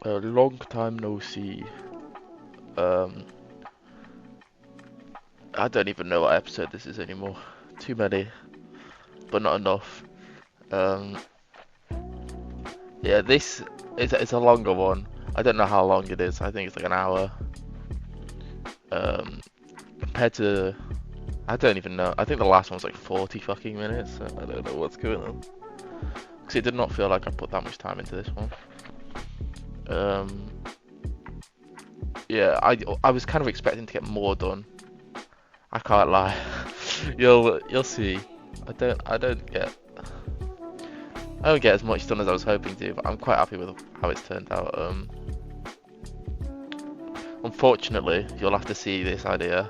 A long time no see. Um, I don't even know what episode this is anymore. Too many, but not enough. Um, yeah, this is it's a longer one. I don't know how long it is. I think it's like an hour. Compared to, I don't even know. I think the last one was like 40 fucking minutes. So I don't know what's going on. Because it did not feel like I put that much time into this one. Um, yeah, I was kind of expecting to get more done. I can't lie. You'll see. I don't get as much done as I was hoping to, but I'm quite happy with how it's turned out. Unfortunately, you'll have to see this idea.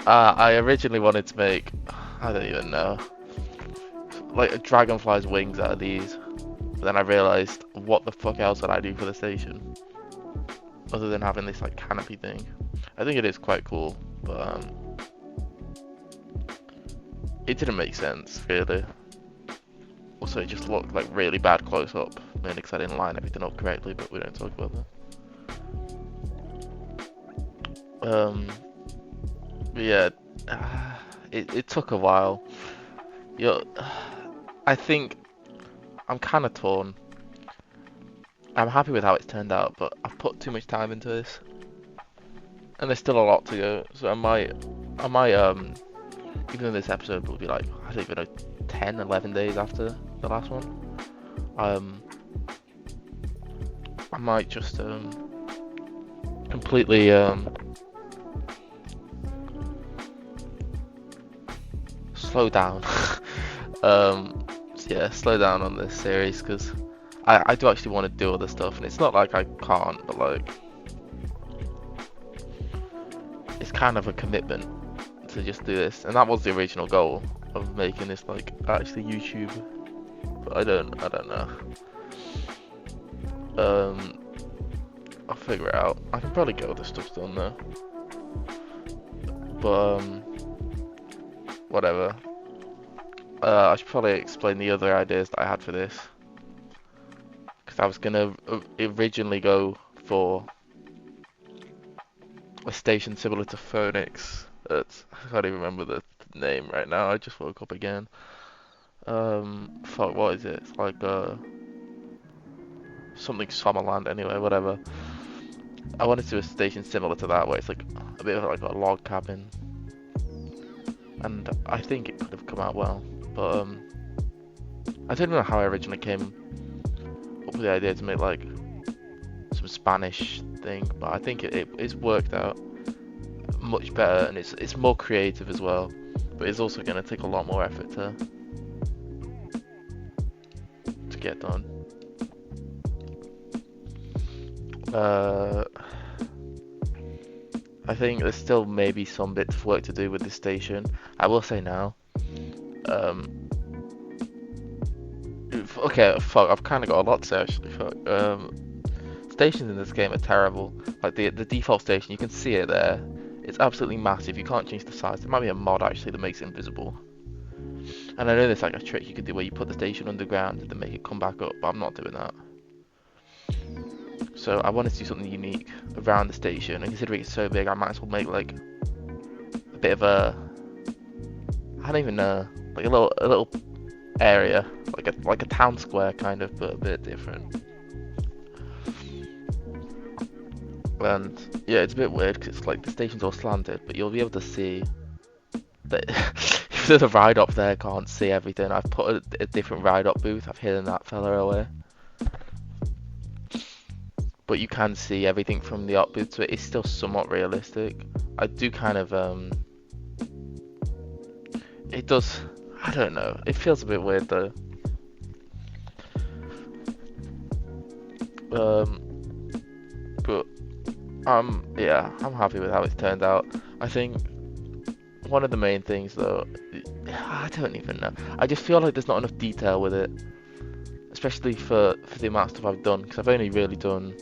I originally wanted to make, I don't even know, like a dragonfly's wings out of these. But then I realised, what the fuck else would I do for the station? Other than having this like canopy thing. I think it is quite cool, but it didn't make sense, really. Also, it just looked like really bad close up, mainly because I didn't line everything up correctly, but we don't talk about that. But yeah, it took a while. I think I'm kind of torn. I'm happy with how it's turned out, but I've put too much time into this, and there's still a lot to go. So I might, even though this episode will be like, I don't even know, 10, 11 days after the last one, I might just completely slow down. So yeah, slow down on this series because I do actually want to do other stuff, and it's not like I can't, but like it's kind of a commitment to just do this, and that was the original goal of making this like actually YouTube. But I don't know. I'll figure it out. I can probably get other stuff done though. But whatever. I should probably explain the other ideas that I had for this. Because I was gonna originally go for a station similar to Phoenix. I can't even remember the name right now. I just woke up again. Fuck, what is it? It's like something Summerland anyway, whatever. I wanted to do a station similar to that, where it's like a bit of like a log cabin, and I think it could have come out well. But I don't know how I originally came up with the idea to make like some Spanish thing, but I think it's worked out much better, and it's more creative as well. But it's also going to take a lot more effort to get done. I think there's still maybe some bits of work to do with this station. I will say now. Okay, fuck, I've kind of got a lot to say actually. Fuck. Stations in this game are terrible. Like the default station, you can see it there. It's absolutely massive. You can't change the size. There might be a mod actually that makes it invisible. And I know there's like a trick you could do where you put the station underground and then make it come back up, but I'm not doing that. So I wanted to do something unique around the station, and considering it's so big, I might as well make like a bit of a, I don't even know, like a little area, like a town square kind of, but a bit different. And yeah, it's a bit weird because it's like the station's all slanted, but you'll be able to see that even though the ride up there can't see everything, I've put a different ride up booth. I've hidden that fella away. But you can see everything from the up booth, so it is still somewhat realistic. I do kind of it does, I don't know, it feels a bit weird though. But yeah, I'm happy with how it's turned out. I think one of the main things though, I don't even know, I just feel like there's not enough detail with it, especially for the amount of stuff I've done, because I've only really done,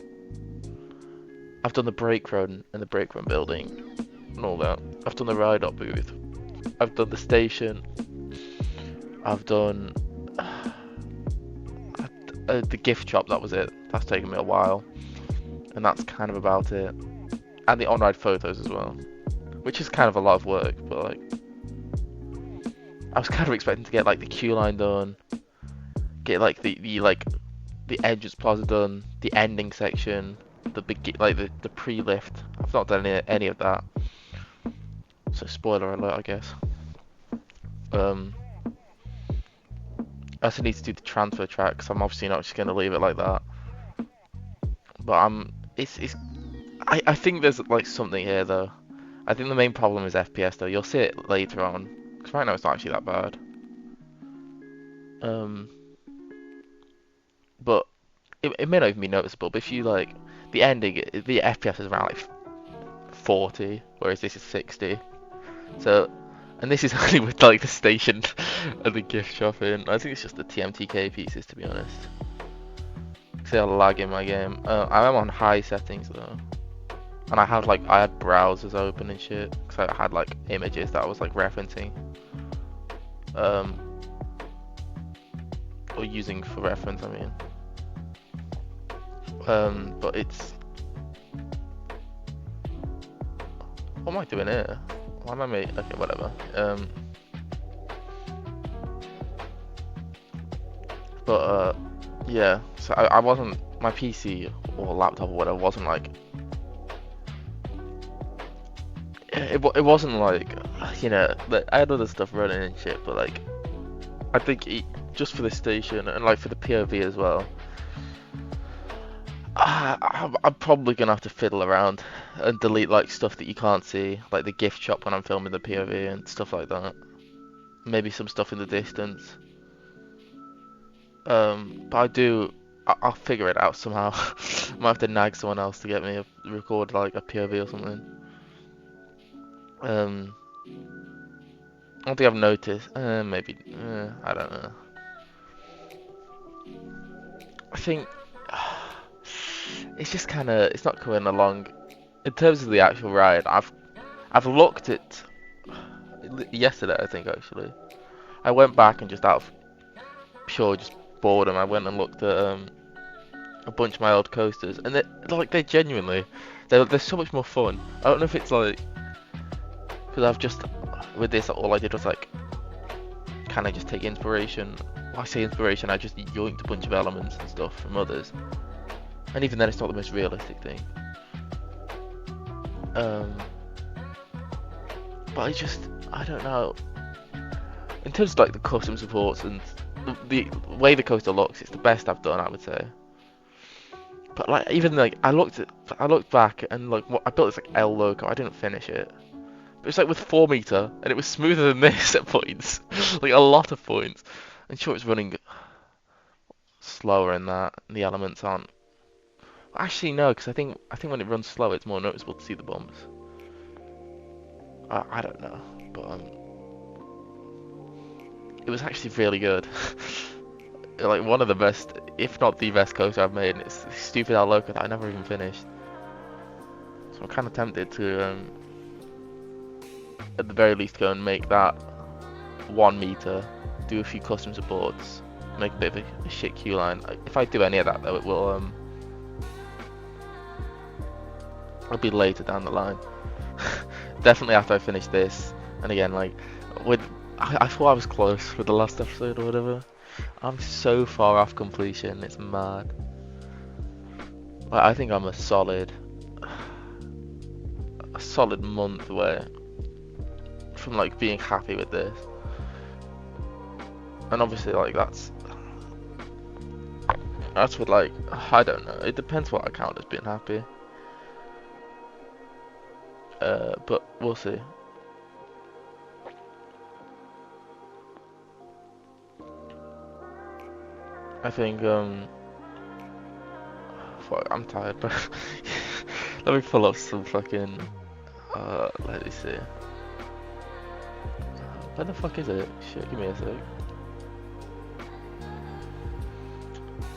I've done the brake run and the brake run building and all that. I've done the ride up booth. I've done the station. I've done the gift shop. That was it. That's taken me a while, and that's kind of about it. And the on-ride photos as well, which is kind of a lot of work, but like I was kind of expecting to get like the queue line done, get like the entrance plaza done, the ending section, the the pre-lift. I've not done any of that, so spoiler alert, I guess. I also need to do the transfer track, so I'm obviously not just going to leave it like that. But I think there's like something here though. I think the main problem is FPS though. You'll see it later on, because right now it's not actually that bad. But it may not even be noticeable. But if you like the ending, the FPS is around like 40, whereas this is 60. So, and this is only with like the station and the gift shop in. I think it's just the TMTK pieces, to be honest. See a lag in my game. I am on high settings though, and I had browsers open and shit, because I had like images that I was like referencing, or using for reference. I mean, but it's what am I doing here? Why am I making? Okay, whatever. Yeah. So I wasn't, my PC or laptop or whatever wasn't like. It wasn't like, you know, I had other stuff running and shit, but like, I think just for the station and like for the POV as well, I'm probably gonna have to fiddle around and delete like stuff that you can't see, like the gift shop when I'm filming the POV and stuff like that. Maybe some stuff in the distance. But I'll figure it out somehow. Might have to nag someone else to get me to record like a POV or something. I don't think I've noticed. Maybe. I don't know. I think it's just kind of, it's not coming along. In terms of the actual ride, I've looked at yesterday, I think actually. I went back and just out of pure just boredom, I went and looked at a bunch of my old coasters, and they're genuinely, they're so much more fun. I don't know if it's like because I've just with this all I did was like kind of just take inspiration. When I say inspiration, I just yoinked a bunch of elements and stuff from others, and even then it's not the most realistic thing. But I don't know. In terms of like the custom supports and the way the coaster looks, it's the best I've done, I would say. But like even like I looked back and like I built this like L loco. I didn't finish it. But it's like with 4 meter, and it was smoother than this at points, like a lot of points. And sure, it's running slower in that, and the elements aren't. Actually, no, because I think when it runs slow, it's more noticeable to see the bumps. I don't know, but it was actually really good. Like one of the best, if not the best coaster I've made. And it's this stupid L loco that I never even finished. So I'm kind of tempted to, at the very least, go and make that 1 meter, do a few custom supports, make a bit of a shit queue line. If I do any of that though, it will it'll be later down the line. Definitely after I finish this. And again, like I thought I was close with the last episode or whatever. I'm so far off completion, it's mad. Like, I think I'm a solid month away from like being happy with this. And obviously like that's with like, I don't know, it depends what I count as being happy. But we'll see. I think fuck, I'm tired, but let me pull up some fucking let me see. Where the fuck is it? Shit, give me a sec.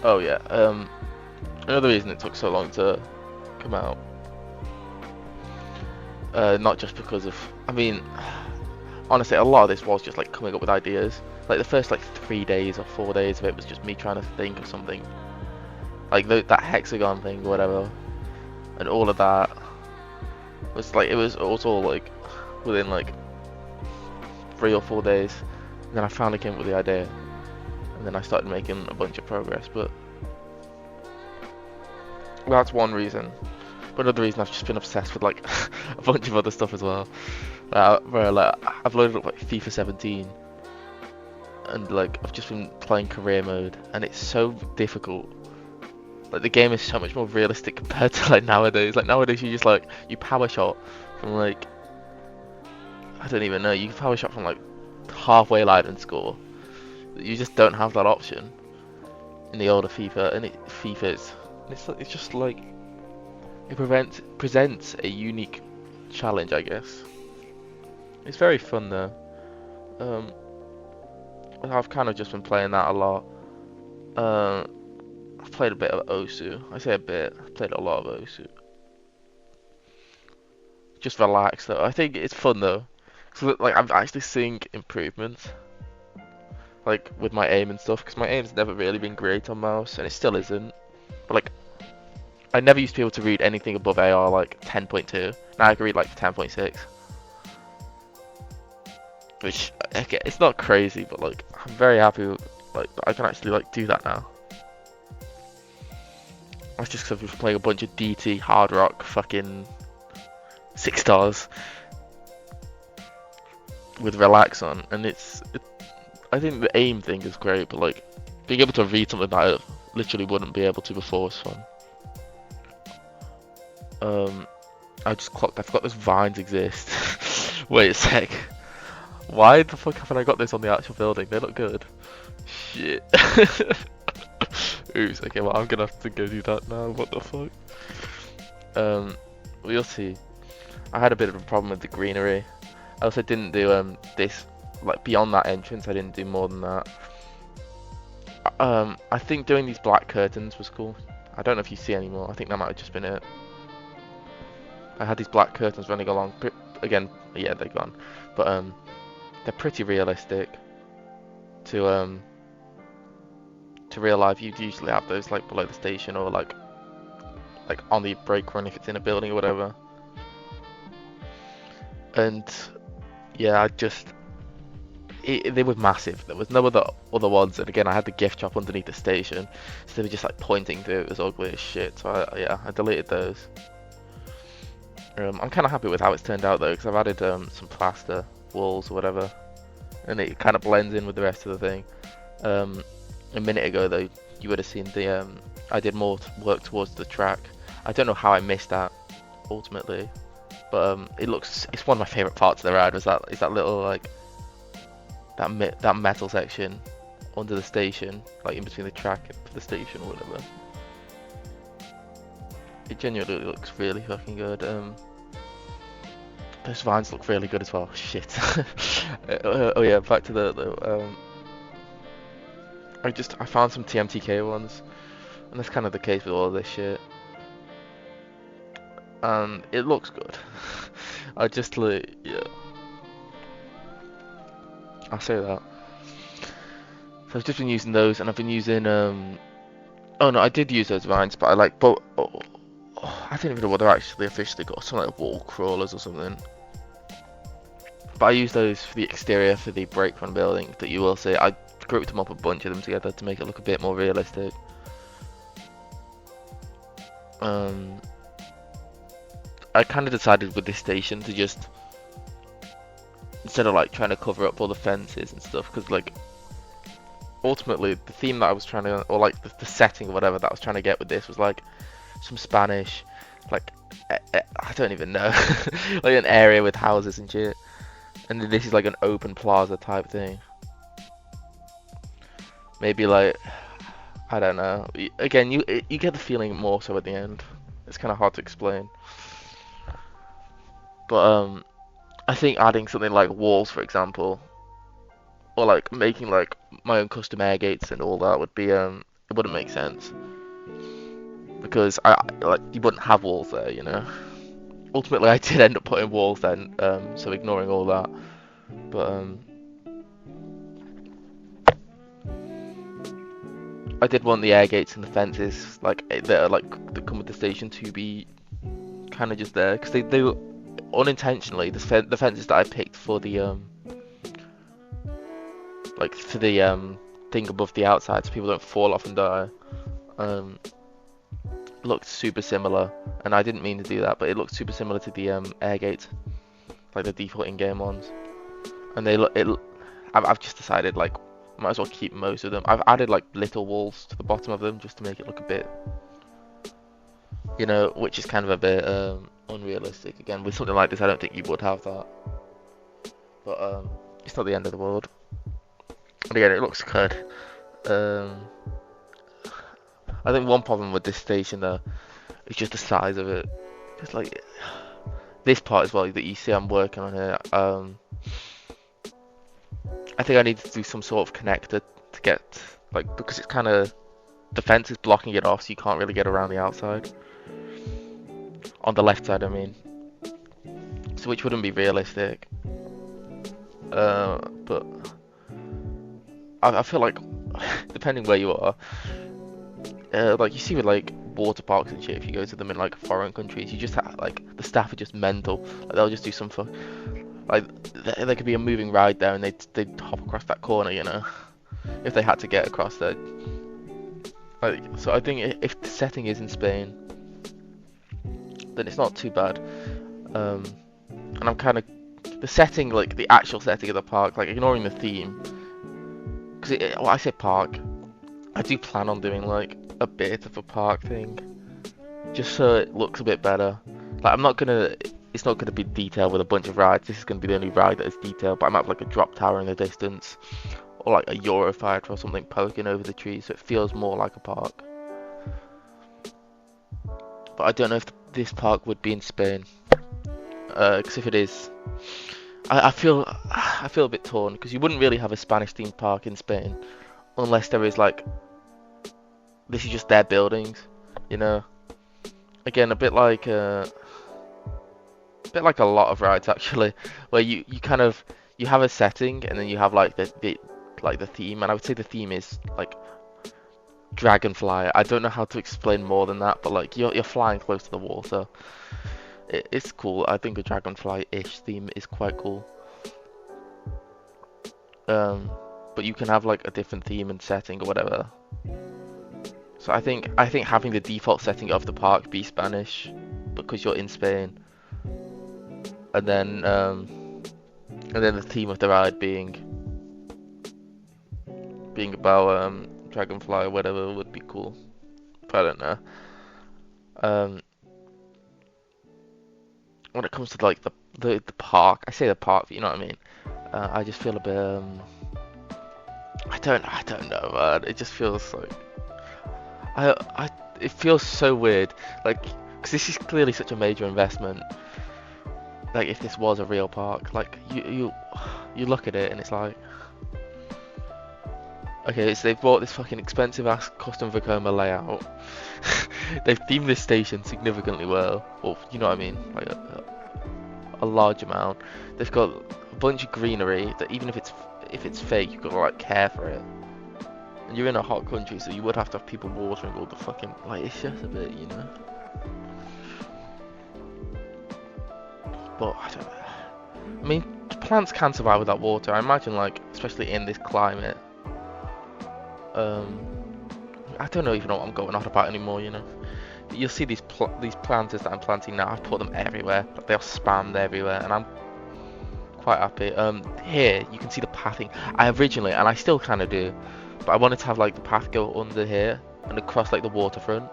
Oh yeah, another reason it took so long to come out, not just because of, I mean, honestly, a lot of this was just like coming up with ideas. Like the first like 3 days or 4 days of it was just me trying to think of something. like that hexagon thing or whatever, and all of that was like, it was all like within like 3 or 4 days. And then I finally came up with the idea, and then I started making a bunch of progress. But that's one reason. But another reason, I've just been obsessed with like a bunch of other stuff as well. Where like I've loaded up like FIFA 17, and like I've just been playing career mode, and it's so difficult. Like the game is so much more realistic compared to like nowadays. Like nowadays you just like, you power shot from like, I don't even know, you can power shot from like halfway line and score. You just don't have that option in the older FIFA, and it's just like, it presents a unique challenge, I guess. It's very fun though. I've kind of just been playing that a lot. I've played a bit of Osu. I say a bit. I've played a lot of Osu. Just relax though. I think it's fun though. So like I'm actually seeing improvements, like with my aim and stuff. Because my aim's never really been great on mouse, and it still isn't. But like, I never used to be able to read anything above AR like 10.2. Now I can read like 10.6. Which, okay, it's not crazy, but like I'm very happy with, like, I can actually like do that now. That's just because I've been playing a bunch of DT hard rock fucking 6 stars with relax on, and I think the aim thing is great, but like being able to read something that I literally wouldn't be able to before was fun. I just clocked, I forgot those vines exist. Wait a sec. Why the fuck haven't I got this on the actual building? They look good. Shit. Oops, okay, well I'm gonna have to go do that now, what the fuck. We'll see. I had a bit of a problem with the greenery. I also didn't do this, like beyond that entrance, I didn't do more than that. I think doing these black curtains was cool. I don't know if you see any more, I think that might have just been it. I had these black curtains running along, again, yeah, they're gone. But they're pretty realistic to real life. You'd usually have those like below the station, or like on the brake run if it's in a building or whatever. And yeah, they were massive. There was no other ones, and again I had the gift shop underneath the station, so they were just like pointing through. It was ugly as shit. So I deleted those. I'm kind of happy with how it's turned out though, because I've added some plaster walls or whatever, and it kind of blends in with the rest of the thing. A minute ago though, you would have seen the I did more work towards the track. I don't know how I missed that ultimately, but it's one of my favourite parts of the ride. Is that little like that metal section under the station, like in between the track and the station or whatever. It genuinely looks really fucking good. Those vines look really good as well. Shit. Oh yeah, back to the I found some TMTK ones, and that's kind of the case with all of this shit. And it looks good. I just like, yeah, I'll say that. So I've just been using those, and I've been using oh no, I did use those vines, but I don't even know what they're actually officially called. Something like wall crawlers or something. But I use those for the exterior for the brake run building that you will see. I grouped them up, a bunch of them together to make it look a bit more realistic. I kind of decided with this station to just, instead of like trying to cover up all the fences and stuff, because like ultimately the theme that I was trying to, or like the setting or whatever that I was trying to get with this was like some Spanish, like I don't even know, like an area with houses and shit. And this is like an open plaza type thing. Maybe like, I don't know. Again, you get the feeling more so at the end. It's kind of hard to explain. But I think adding something like walls, for example, or like making like my own custom air gates and all that would be it wouldn't make sense, because I like, you wouldn't have walls there, you know. Ultimately, I did end up putting walls then, so ignoring all that. But I did want the air gates and the fences, like that are like that come with the station, to be kind of just there, because they were unintentionally the fences that I picked for the like for the thing above the outside, so people don't fall off and die, looked super similar, and I didn't mean to do that, but it looked super similar to the air gates, like the default in-game ones, and they look it. I've just decided like might as well keep most of them. I've added like little walls to the bottom of them just to make it look a bit, you know, which is kind of a bit unrealistic. Again, with something like this, I don't think you would have that, but it's not the end of the world. And again, it looks good. I think one problem with this station though is just the size of it. Just like this part as well that you see I'm working on here. I think I need to do some sort of connector to get, like, because it's kind of, the fence is blocking it off, so you can't really get around the outside. On the left side, I mean. So which wouldn't be realistic. But I feel like, depending where you are, like you see with like water parks and shit, if you go to them in like foreign countries, you just have, like, the staff are just mental. Like, they'll just do some fuck. Like, there could be a moving ride there and they'd hop across that corner, you know, if they had to get across there. Like, so I think if the setting is in Spain, then it's not too bad. And I'm kind of, the setting, like the actual setting of the park, like ignoring the theme, because when I say park, I do plan on doing like a bit of a park thing, just so it looks a bit better. Like, it's not gonna be detailed with a bunch of rides. This is gonna be the only ride that is detailed. But I might have like a drop tower in the distance, or like a Eurofighter or something poking over the trees, so it feels more like a park. But I don't know if this park would be in Spain, because if it is, I feel a bit torn, because you wouldn't really have a Spanish themed park in Spain unless there is like, this is just their buildings, you know. Again, a bit like a lot of rides actually, where you kind of, you have a setting and then you have like the theme, and I would say the theme is like dragonfly. I don't know how to explain more than that, but like you're flying close to the water. It's cool. I think a dragonfly-ish theme is quite cool. But you can have like a different theme and setting or whatever. So I think having the default setting of the park be Spanish, because you're in Spain, and then the theme of the ride being about dragonfly or whatever would be cool. But I don't know. When it comes to like the park, I say the park, but you know what I mean. I just feel a bit I don't know, man. It just feels like it feels so weird, like, because this is clearly such a major investment. Like, if this was a real park, like you look at it and it's like, okay, so they've bought this fucking expensive ass custom Vekoma layout. They've themed this station significantly well, or you know what I mean, like a large amount. They've got a bunch of greenery that even if it's fake, you've got to like care for it. And you're in a hot country, so you would have to have people watering all the fucking, like, it's just a bit, you know. But I don't know. I mean, plants can survive without water. I imagine, like, especially in this climate. I don't even know what I'm going on about anymore, you know. You'll see these planters that I'm planting now. I've put them everywhere. Like, they're spammed everywhere, and I'm quite happy. Here you can see the pathing. I originally, and I still kind of do, but I wanted to have like the path go under here and across like the waterfront.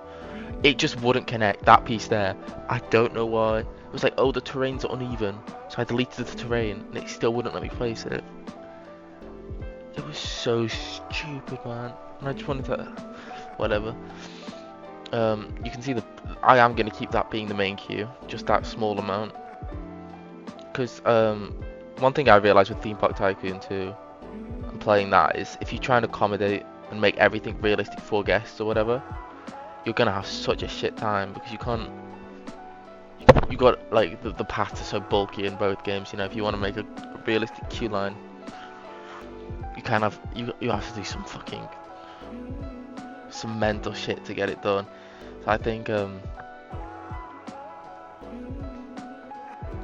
It just wouldn't connect, that piece there. I don't know why. It was like, oh, the terrain's uneven, so I deleted the terrain and it still wouldn't let me place it. It was so stupid, man. And I just wanted to, whatever. You can see I am going to keep that being the main queue, just that small amount. Because one thing I realised with Theme Park Tycoon 2 and playing that is, if you try and accommodate and make everything realistic for guests or whatever, you're gonna have such a shit time, because you can't. You got like the paths are so bulky in both games. You know, if you want to make a realistic queue line, you kind of you have to do some fucking some mental shit to get it done. So I think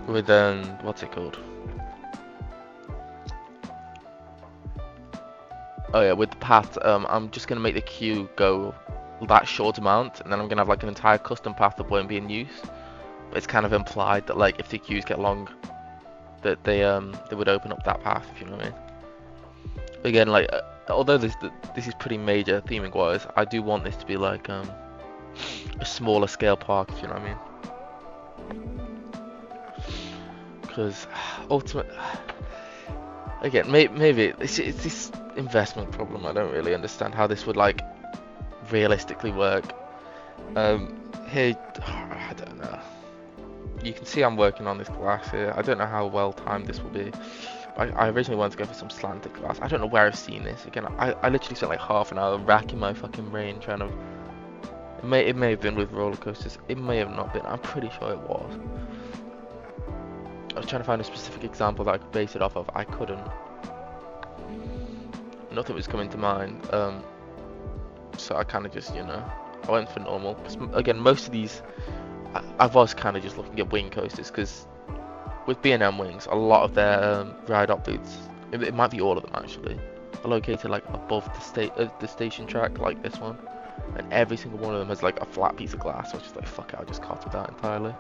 with what's it called? Oh yeah, with the path, I'm just gonna make the queue go that short amount, and then I'm gonna have like an entire custom path that won't be in use. But it's kind of implied that like if the queues get long, that they would open up that path, if you know what I mean. Again, like although this is pretty major theming wise, I do want this to be like a smaller scale park, if you know what I mean. Because ultimately, again, maybe it's this investment problem. I don't really understand how this would like realistically work. Here, I don't know. You can see I'm working on this glass here. I don't know how well timed this will be. I originally wanted to go for some slanted glass. I don't know where I've seen this. Again, I literally spent like half an hour racking my fucking brain trying to. It may have been with roller coasters. It may have not been. I'm pretty sure it was. I was trying to find a specific example that I could base it off of. I couldn't. Nothing was coming to mind. So I kind of just, I went for normal. Because again, most of these, I was kind of just looking at wing coasters because with B&M wings, a lot of their ride-up booths, it might be all of them actually, are located like above the station track, like this one, and every single one of them has like a flat piece of glass. So I was just like, fuck it, I'll just copy that entirely.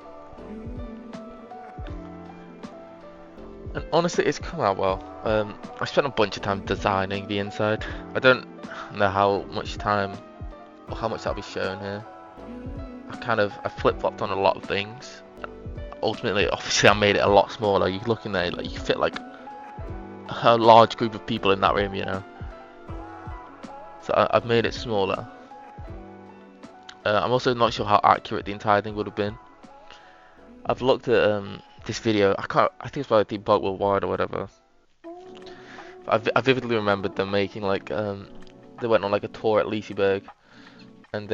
And honestly, it's come out well. I spent a bunch of time designing the inside. I don't know how much time or how much that'll be shown here. I flip-flopped on a lot of things. Ultimately, obviously, I made it a lot smaller. You look in there, like you fit like a large group of people in that room, So I've made it smaller. I'm also not sure how accurate the entire thing would have been. I've looked at this video. I think it's by the Bug Worldwide or whatever. I vividly remembered them making like they went on like a tour at Liseberg, and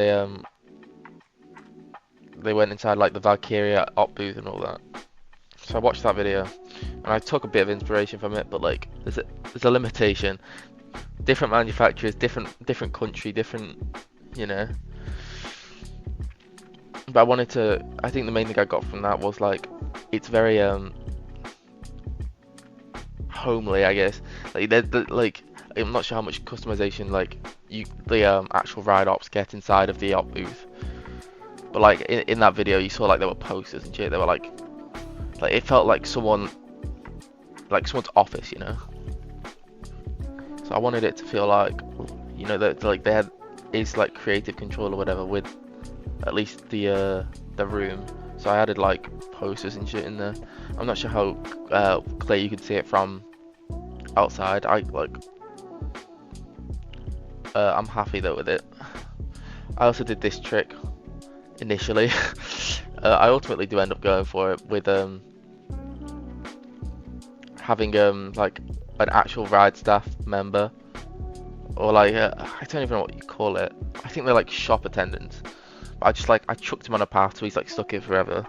they went inside like the Valkyria op booth and all that. So I watched that video, and I took a bit of inspiration from it. But like, there's a limitation. Different manufacturers, different country, different, But I think the main thing I got from that was like, it's very homely, I guess. Like I'm not sure how much customization like the actual ride ops get inside of the op booth. But like in that video, you saw like there were posters and shit. They were like it felt like someone's office, So I wanted it to feel like, that like there is like creative control or whatever with at least the room. So I added like posters and shit in there. I'm not sure how clear you could see it from outside. I'm happy though with it. I also did this trick initially. I ultimately do end up going for it with having like an actual ride staff member, or like I don't even know what you call it. I think they're like shop attendants. But I chucked him on a path so he's like stuck here forever,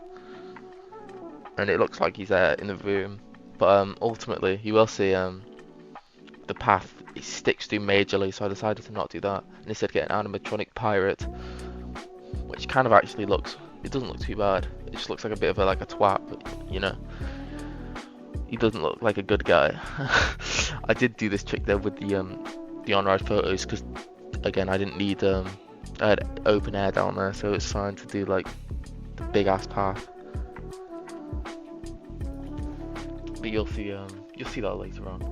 and it looks like he's there in the room. But ultimately you will see the path, it sticks through majorly, so I decided to not do that and instead get an animatronic pirate, which kind of actually it doesn't look too bad. It just looks like a bit of like a twat, but he doesn't look like a good guy. I did do this trick there with the on-ride photos because again I didn't need I had open air down there, so it's fine to do like the big ass path. But you'll see that later on.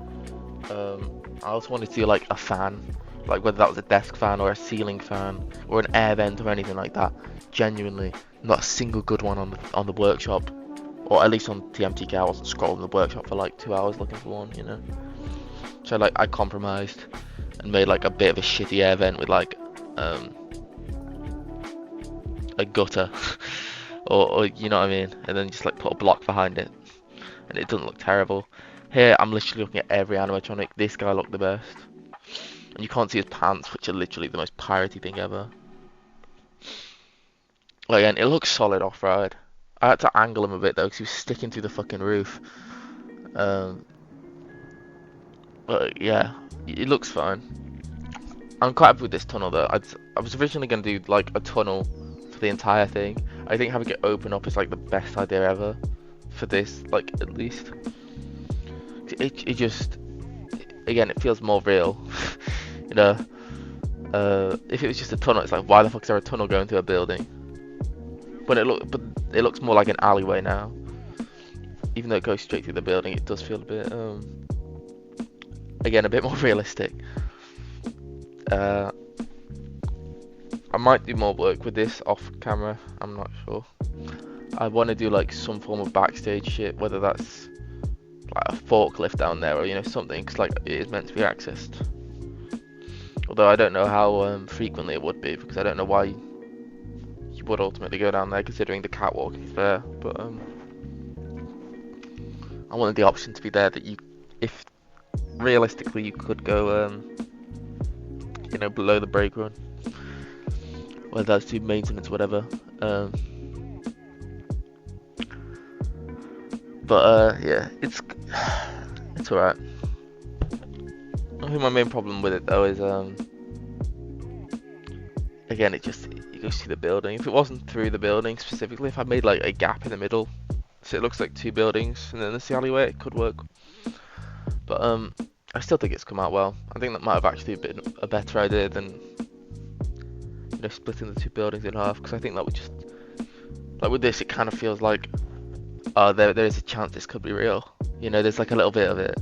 I also wanted to do like a fan, like whether that was a desk fan or a ceiling fan or an air vent or anything like that. Genuinely, not a single good one on the workshop, or at least on TMTK. I wasn't scrolling the workshop for like 2 hours looking for one, So like I compromised and made like a bit of a shitty air vent with like a gutter or you know what I mean, and then just like put a block behind it, and it doesn't look terrible. Here I'm literally looking at every animatronic. This guy looked the best, and you can't see his pants, which are literally the most piratey thing ever. Again, it looks solid off-ride. I had to angle him a bit though because he was sticking through the fucking roof. But yeah, it looks fine. I'm quite happy with this tunnel though. I was originally going to do like a tunnel for the entire thing. I think having it open up is like the best idea ever for this, like at least. It just, again, it feels more real, you know. If it was just a tunnel, it's like, why the fuck is there a tunnel going to a building? But it looks more like an alleyway now. Even though it goes straight through the building, it does feel a bit, again, a bit more realistic. I might do more work with this off camera, I'm not sure. I want to do like some form of backstage shit, whether that's like a forklift down there or, you know, something, because like it is meant to be accessed. Although I don't know how frequently it would be, because I don't know why you would ultimately go down there considering the catwalk is there. But I wanted the option to be there that you, if realistically you could go, you know, below the brake run, whether that's do maintenance, whatever. But yeah, it's alright. I think my main problem with it though is again, it goes through the building. If it wasn't through the building specifically, if I made like a gap in the middle, so it looks like two buildings and then there's the alleyway, it could work. But I still think it's come out well. I think that might have actually been a better idea than, you know, splitting the two buildings in half, because I think that would just, like with this, it kind of feels like, oh, there is a chance this could be real. You know, there's like a little bit of it.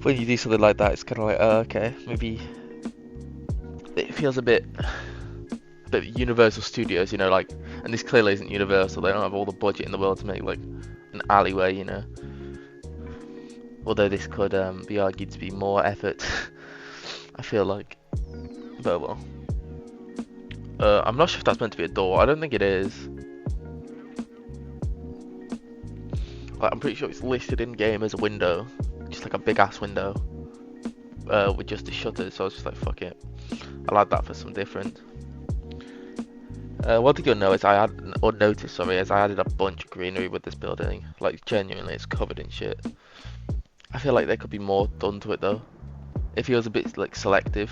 When you do something like that, it's kind of like, oh, okay, maybe it feels a bit Universal Studios, you know, like, and this clearly isn't Universal. They don't have all the budget in the world to make like an alleyway, you know. Although this could be argued to be more effort, I feel like. But well, I'm not sure if that's meant to be a door. I don't think it is. Like, I'm pretty sure it's listed in game as a window, just like a big ass window with just a shutter. So I was just like, fuck it, I'll add that for some different. One thing you'll notice, is I added a bunch of greenery with this building. Like, genuinely, it's covered in shit. I feel like there could be more done to it though. It feels a bit like selective,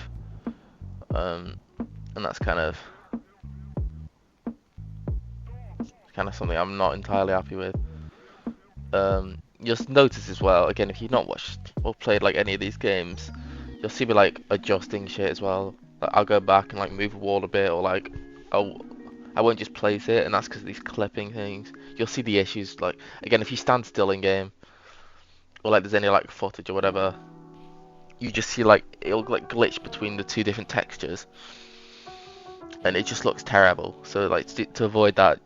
and that's kind of something I'm not entirely happy with. You'll notice as well, again, if you've not watched or played like any of these games, you'll see me like adjusting shit as well. Like, I'll go back and like move a wall a bit, or like I won't just place it, and that's because of these clipping things. You'll see the issues, like, again, if you stand still in game, or like there's any like footage or whatever, you just see like it'll like glitch between the two different textures, and it just looks terrible. So like to avoid that,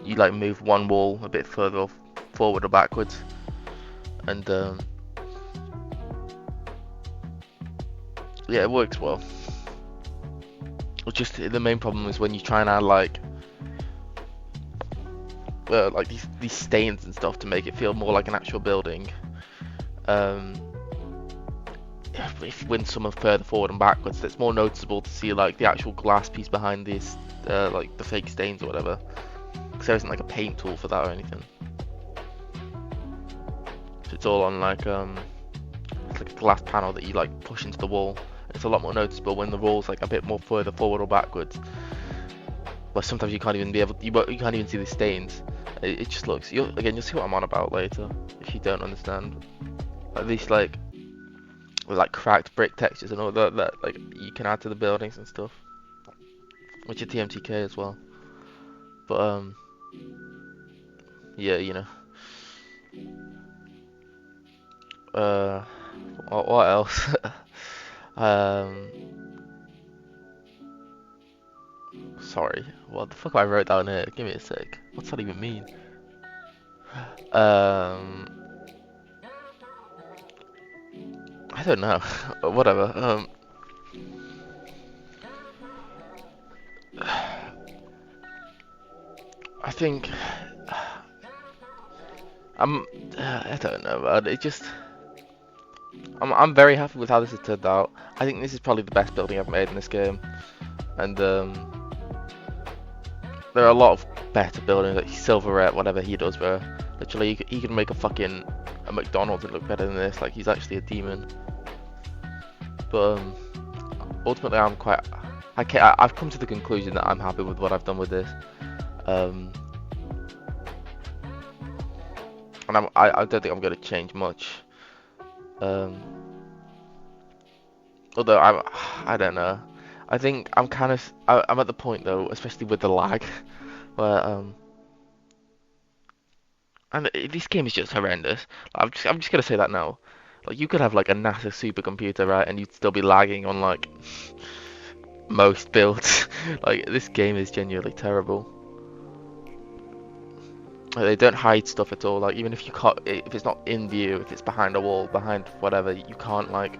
you like move one wall a bit further forward or backwards, and yeah, it works well. It's just the main problem is when you try and add like these stains and stuff to make it feel more like an actual building. When someone further forward and backwards, it's more noticeable to see like the actual glass piece behind this, like the fake stains or whatever, because there isn't like a paint tool for that or anything. So it's all on like it's like a glass panel that you like push into the wall. It's a lot more noticeable when the wall's like a bit more further forward or backwards. Well, sometimes you can't even you can't even see the stains. It just looks. You'll see what I'm on about later if you don't understand. Like these like cracked brick textures and all that like you can add to the buildings and stuff, which are TMTK as well. But yeah, you know. What else? Sorry, what the fuck I wrote down here? Give me a sec. What's that even mean? I don't know. Whatever. I think I don't know, man. I'm very happy with how this has turned out. I think this is probably the best building I've made in this game, and there are a lot of better buildings, like Silverette, whatever he does, bro. Literally, he can make a McDonald's that look better than this. Like, he's actually a demon. But ultimately I'm quite. I've come to the conclusion that I'm happy with what I've done with this. And I don't think I'm gonna change much. Although I don't know. I think I'm kind of I'm at the point though, especially with the lag, where and this game is just horrendous. I'm just gonna say that now. Like you could have like a NASA supercomputer, right, and you'd still be lagging on like most builds. Like this game is genuinely terrible. Like, they don't hide stuff at all. Like even if you can't, if it's not in view, if it's behind a wall, behind whatever, you can't like.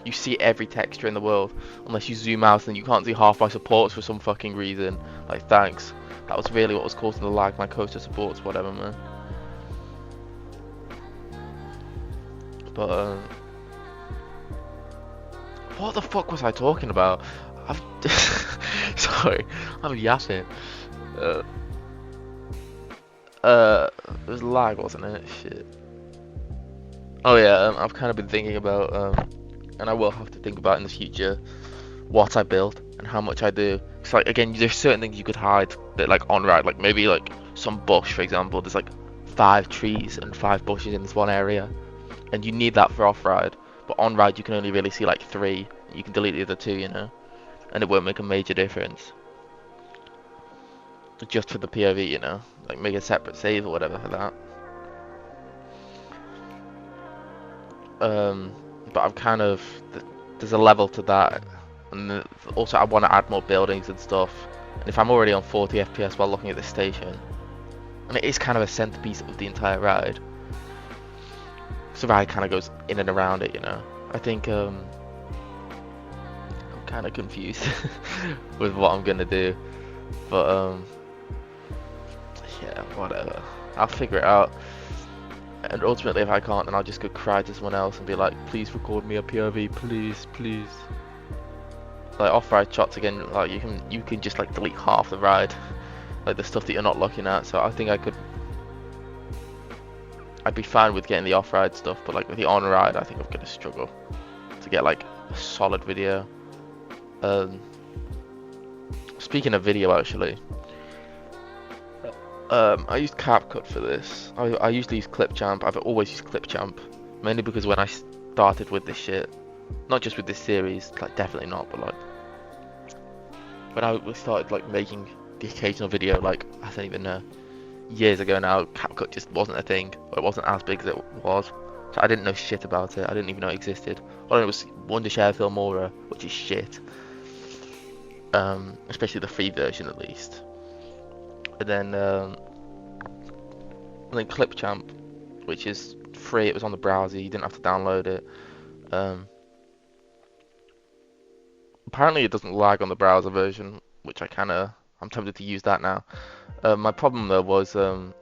You see every texture in the world, unless you zoom out and you can't see half my supports for some fucking reason. Like thanks. That was really what was causing the lag. My coaster supports, whatever, man. But what the fuck was I talking about? I've sorry, I'm yapping. Uh, it was lag, wasn't it? Shit. Oh yeah, I've kind of been thinking about, and I will have to think about in the future what I build and how much I do. It's like again, there's certain things you could hide that like on ride, like maybe like some bush, for example. There's like 5 trees and 5 bushes in this one area, and you need that for off ride. But on ride, you can only really see like 3. You can delete the other 2, you know, and it won't make a major difference. Just for the POV, you know, like make a separate save or whatever for that. But I'm kind of there's a level to that, and also I want to add more buildings and stuff. And if I'm already on 40 FPS while looking at the station, and it is kind of a centerpiece of the entire ride, so the ride kind of goes in and around it, you know. I think I'm kind of confused with what I'm gonna do, but yeah, whatever. I'll figure it out. And ultimately, if I can't, then I'll just go cry to someone else and be like, please record me a POV, please, please. Like off-ride shots again, like you can just like delete half the ride, like the stuff that you're not looking at. So I think I'd be fine with getting the off-ride stuff, but like with the on-ride, I think I'm gonna struggle to get like a solid video. Speaking of video, actually. I used CapCut for this. I usually use Clipchamp. I've always used Clipchamp, mainly because when I started with this shit, not just with this series, like definitely not, but like when I started like making the occasional video, like I don't even know, years ago now, CapCut just wasn't a thing, or it wasn't as big as it was. So I didn't know shit about it. I didn't even know it existed. All I knew was Wondershare Filmora, which is shit. Especially the free version at least. And then Clipchamp, which is free. It was on the browser. You didn't have to download it. Apparently, it doesn't lag on the browser version, which I'm tempted to use that now. My problem though was for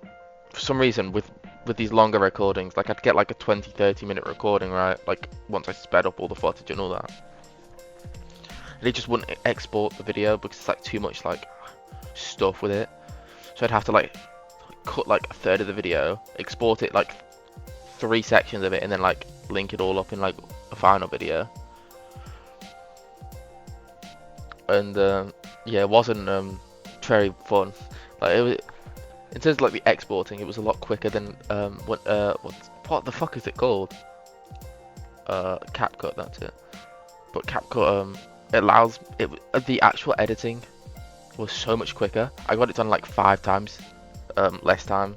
some reason with these longer recordings, like I'd get like a 20-30 minute recording, right? Like once I sped up all the footage and all that, and it just wouldn't export the video because it's like too much like stuff with it. So I'd have to like cut like a third of the video, export it like 3 sections of it, and then like link it all up in like a final video. And yeah, it wasn't very fun. Like it was, in terms of like the exporting, it was a lot quicker than what the fuck is it called? CapCut, that's it. But CapCut it allows it, the actual editing was so much quicker. I got it done like 5 times less time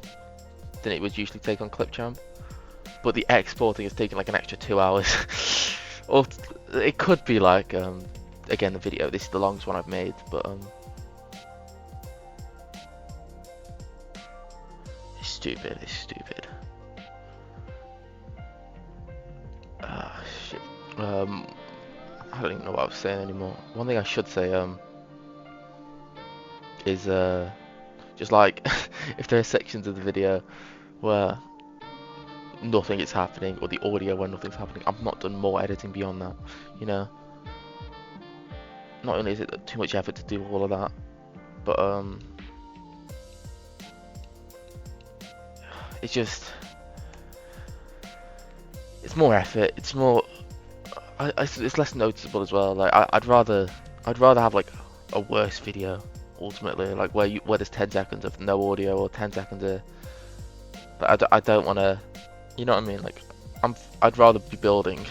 than it would usually take on Clipchamp. But the exporting is taking like an extra 2 hours. Or it could be like again the video. This is the longest one I've made, but it's stupid. It's stupid. Shit. I don't even know what I was saying anymore. One thing I should say is just like if there are sections of the video where nothing is happening, or the audio where nothing's happening, I've not done more editing beyond that, you know. Not only is it too much effort to do all of that, but it's just, it's more effort, it's more, it's less noticeable as well. Like I'd rather have like a worse video ultimately, like where there's 10 seconds of no audio or 10 seconds of. But I don't want to, you know what I mean? Like I'd rather be building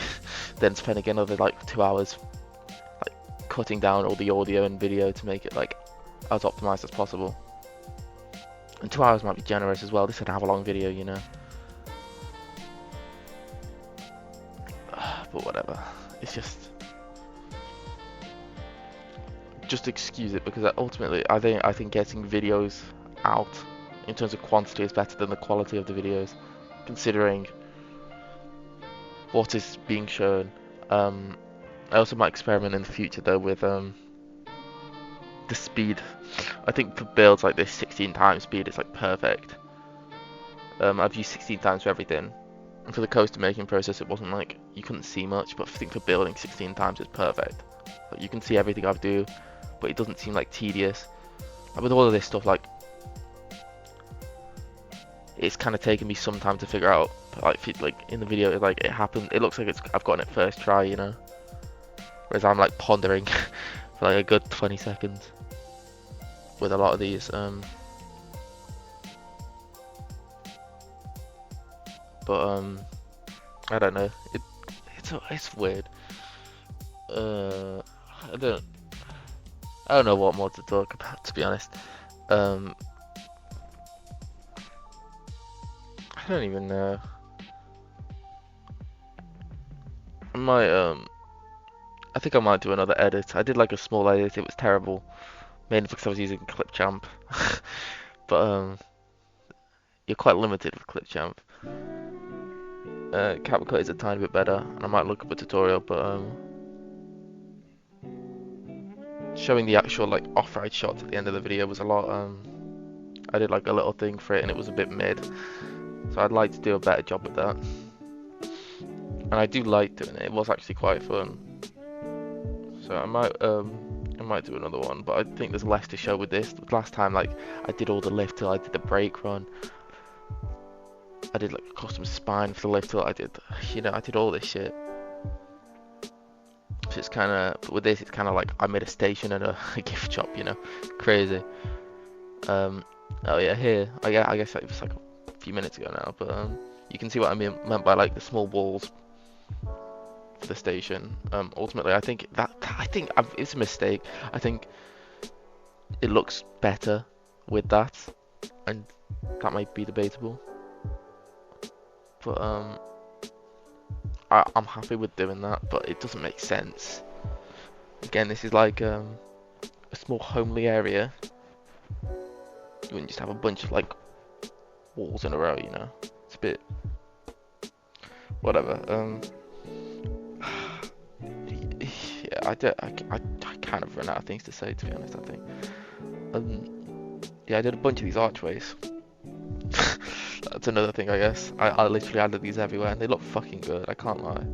than spending another like 2 hours like cutting down all the audio and video to make it like as optimized as possible. And 2 hours might be generous as well. This is an hour-long video, you know. But whatever. It's just excuse it, because ultimately I think getting videos out in terms of quantity is better than the quality of the videos, considering what is being shown. I also might experiment in the future though with the speed. I think for builds like this, 16 times speed is like perfect. I've used 16 times for everything. And for the coaster making process, it wasn't like you couldn't see much, but I think for building 16 times is perfect. Like you can see everything I do, but it doesn't seem like tedious. Like with all of this stuff, like it's kind of taken me some time to figure out. But like in the video, like it happened. It looks like I've gotten it first try, you know. Whereas I'm like pondering for like a good 20 seconds with a lot of these. But I don't know. It's weird. I don't know what more to talk about, to be honest. I don't even know. I think I might do another edit. I did like a small edit. It was terrible, mainly because I was using Clipchamp. But you're quite limited with Clipchamp. CapCut is a tiny bit better, and I might look up a tutorial. But showing the actual like off-ride shots at the end of the video was a lot. I did like a little thing for it, and it was a bit mid. So I'd like to do a better job with that. And I do like doing it. It was actually quite fun. So I might do another one, but I think there's less to show with this. Last time, like I did all the lift till I did the brake run. I did like a custom spine for the lift till I did, I did all this shit. So it's kind of, with this, it's kind of like I made a station and a gift shop, crazy. Oh yeah, here, I guess it was like a few minutes ago now, but you can see what I meant by like the small walls for the station. Ultimately, I think it's a mistake. I think it looks better with that, and that might be debatable. But I'm happy with doing that, but it doesn't make sense. Again, this is like a small homely area. You wouldn't just have a bunch of like walls in a row, It's a bit whatever. Yeah, I kind of run out of things to say, to be honest. I think. Yeah, I did a bunch of these archways. That's another thing, I guess. I literally added these everywhere, and they look fucking good. I can't lie,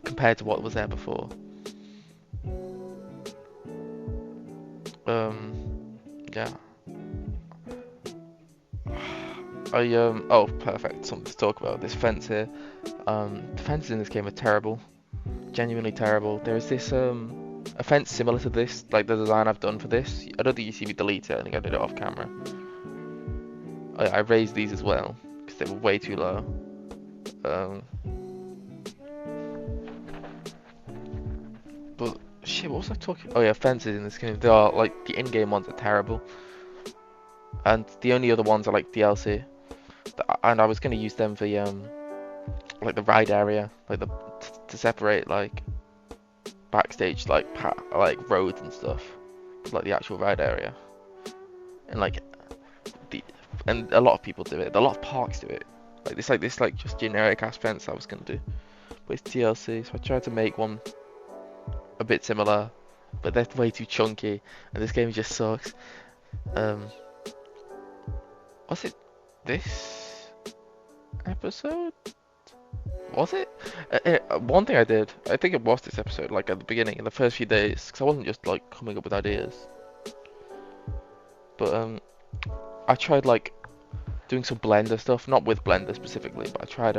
compared to what was there before. Yeah. Oh, perfect. Something to talk about. This fence here. The fences in this game are terrible. Genuinely terrible. There is this a fence similar to this, like the design I've done for this. I don't think you see me delete it. I think I did it off camera. I raised these as well because they were way too low. But shit, what was I talking? Oh yeah, fences in this game. They are like the in-game ones are terrible, and the only other ones are like DLC. And I was gonna use them for like the ride area, like to separate like backstage like roads and stuff, like the actual ride area, and a lot of people do it. A lot of parks do it. Like this just generic ass fence I was gonna do, but it's TLC, so I tried to make one a bit similar, but they're way too chunky, and this game just sucks. Was it this episode? Was it? One thing I did, I think it was this episode, like at the beginning, in the first few days, because I wasn't just like coming up with ideas. But I tried like doing some Blender stuff, not with Blender specifically, but I tried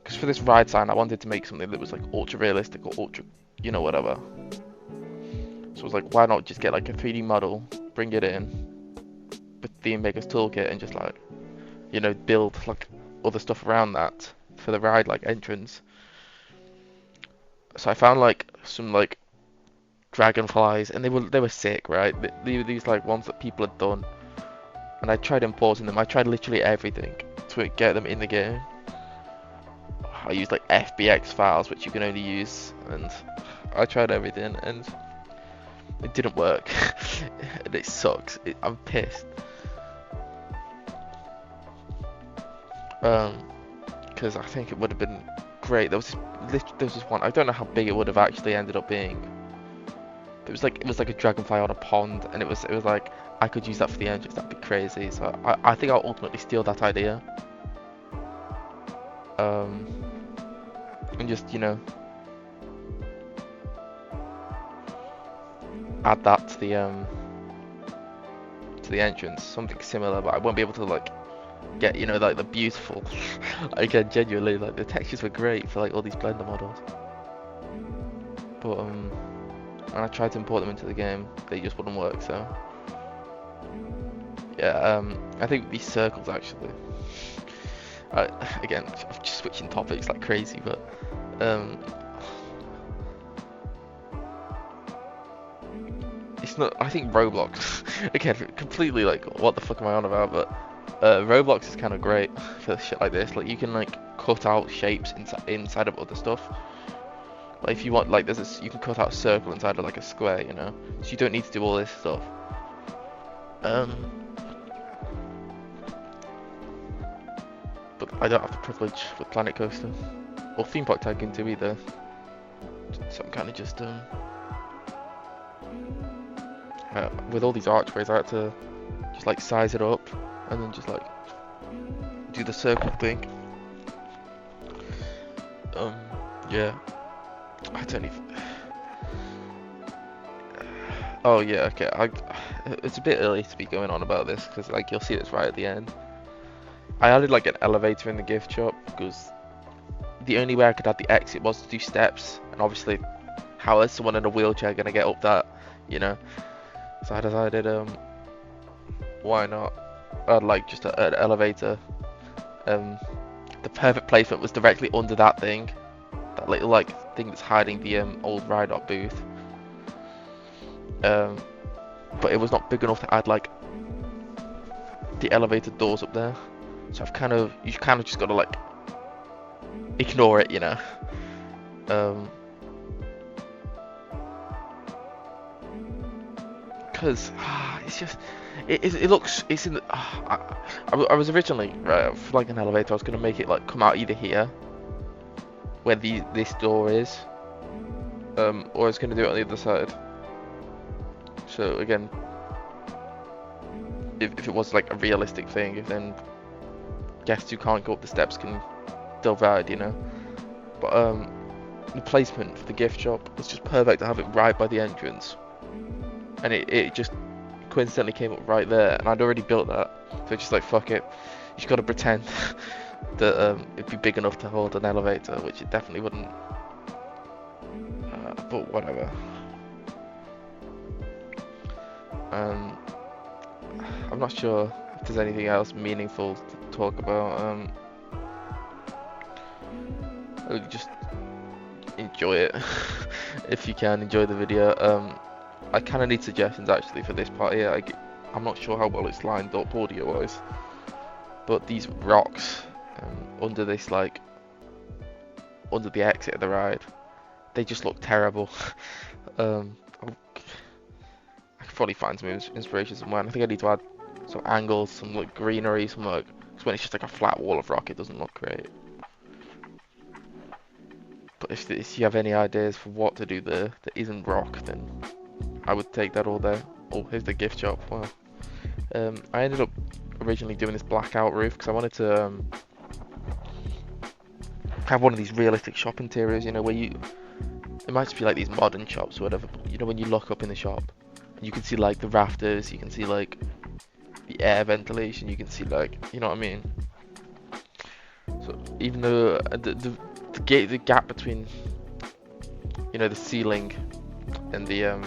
because for this ride sign I wanted to make something that was like ultra realistic or ultra, you know, whatever. So I was like, why not just get like a 3D model, bring it in with the Maker's Toolkit and just like, you know, build like other stuff around that for the ride like entrance. So I found like some like dragonflies, and they were sick, right? They were these like ones that people had done, and I tried importing them. I tried literally everything to get them in the game. I used like FBX files, which you can only use, and I tried everything, and it didn't work. And it sucks. I'm pissed. Because I think it would have been great. There was this one. I don't know how big it would have actually ended up being. It was like a dragonfly on a pond, and it was like I could use that for the engines. That'd be crazy. So I think I'll ultimately steal that idea. And just, you know, add that to the entrance, something similar, but I won't be able to like get, you know, like the beautiful. Again, genuinely, like the textures were great for like all these Blender models, but when I tried to import them into the game, they just wouldn't work. So yeah, I think these circles actually. Again, I'm just switching topics like crazy, but it's not. I think Roblox, again, completely like what the fuck am I on about? But Roblox is kind of great for shit like this. Like you can like cut out shapes inside of other stuff. Like if you want, like you can cut out a circle inside of like a square, you know. So you don't need to do all this stuff. But I don't have the privilege with Planet Coaster or Theme Park Tycoon 2 either. So I'm kind of just with all these archways, I had to just like size it up and then just like do the circle thing. Yeah, I don't even. Oh yeah, okay. It's a bit early to be going on about this because like you'll see this right at the end. I added like an elevator in the gift shop because the only way I could add the exit was to do steps, and obviously, how is someone in a wheelchair gonna get up that, you know? So I decided, why not add like just an elevator. The perfect placement was directly under that thing, that little like thing that's hiding the old ride-up booth. But it was not big enough to add like the elevator doors up there. So you kind of just gotta like ignore it, you know. Because it's just it looks, it's in the, I was originally for like an elevator I was gonna make it like come out either here where this door is, or I was gonna do it on the other side. So again, if it was like a realistic thing, then guests who can't go up the steps can still ride, you know. But the placement for the gift shop was just perfect to have it right by the entrance, and it just coincidentally came up right there, and I'd already built that, so just like fuck it, you just gotta pretend that it'd be big enough to hold an elevator, which it definitely wouldn't. But whatever. I'm not sure if there's anything else meaningful to talk about. Just enjoy it if you can. Enjoy the video. I kind of need suggestions actually for this part here. I'm not sure how well it's lined up audio wise, but these rocks under this, like under the exit of the ride, they just look terrible. I could probably find some inspiration somewhere. I think I need to add some angles, some like greenery, some like, because when it's just like a flat wall of rock, it doesn't look great. But if you have any ideas for what to do there that isn't rock, then I would take that all day. Oh, here's the gift shop. Wow. I ended up originally doing this blackout roof because I wanted to have one of these realistic shop interiors, you know, where it might just be like these modern shops or whatever, but you know, when you look up in the shop, and you can see like the rafters, you can see like the air ventilation, you can see like, you know what I mean? So even though the gap between, you know, the ceiling and the